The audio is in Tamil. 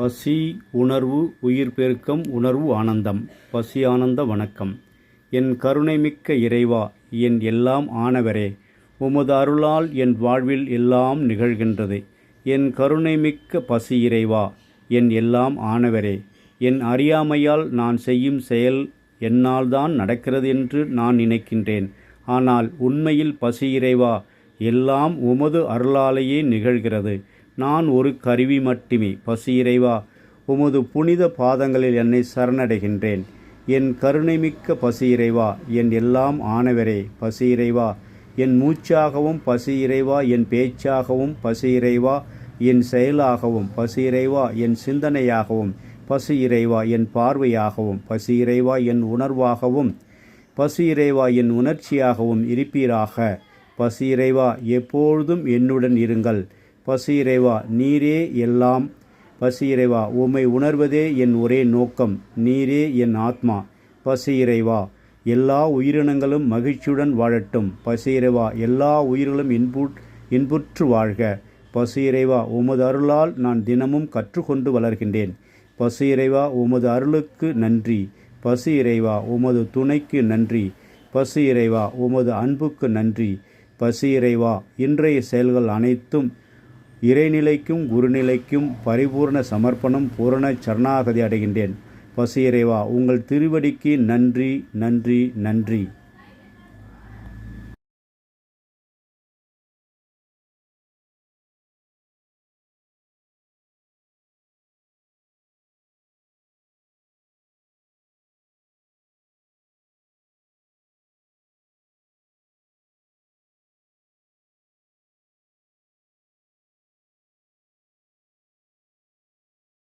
பசி உணர்வு உயிர் பெருக்கம் உணர்வு ஆனந்தம். பசி ஆனந்த வணக்கம். என் கருணைமிக்க இறைவா, என் எல்லாம் ஆனவரே, உமது அருளால் என் வாழ்வில் எல்லாம் நிகழ்கின்றது. என் கருணைமிக்க பசி இறைவா, என் எல்லாம் ஆனவரே, என் அறியாமையால் நான் செய்யும் செயல் என்னால் தான் நடக்கிறது என்று நான் நினைக்கின்றேன். ஆனால் உண்மையில் பசி இறைவா, எல்லாம் உமது அருளாலேயே நிகழ்கிறது. நான் ஒரு கருவி மட்டுமே. பசி இறைவா, உமது புனித பாதங்களில் என்னை சரணடைகின்றேன். என் கருணைமிக்க பசி இறைவா, என் எல்லாம் ஆனவரே, பசி இறைவா, என் மூச்சாகவும் பசி இறைவா, என் பேச்சாகவும் பசி இறைவா, என் செயலாகவும் பசி இறைவா, என் சிந்தனையாகவும் பசி இறைவா, என் பார்வையாகவும் பசி இறைவா, என் உணர்வாகவும் பசி இறைவா, என் உணர்ச்சியாகவும் இருப்பீராக. பசி இறைவா, எப்பொழுதும் என்னுடன் இருங்கள். பசி இறைவா, நீரே எல்லாம். பசி இறைவா, உம்மை உணர்வதே என் ஒரே நோக்கம். நீரே என் ஆத்மா. பசி இறைவா, எல்லா உயிரினங்களும் மகிழ்ச்சியுடன் வாழட்டும். பசி இறைவா, எல்லா உயிர்களும் இன்புற்று வாழ்க. பசி இறைவா, உமது அருளால் நான் தினமும் கற்றுக்கொண்டு வளர்கின்றேன். பசி இறைவா, உமது அருளுக்கு நன்றி. பசி இறைவா, உமது துணைக்கு நன்றி. பசி இறைவா, உமது அன்புக்கு நன்றி. பசி இறைவா, இன்றைய செயல்கள் அனைத்தும் இறைநிலைக்கும் குருநிலைக்கும் பரிபூர்ண சமர்ப்பணம், பூரண சரணாகதி அடைகின்றேன். பசி இறைவா, உங்கள் திருவடிக்கு நன்றி, நன்றி, நன்றி.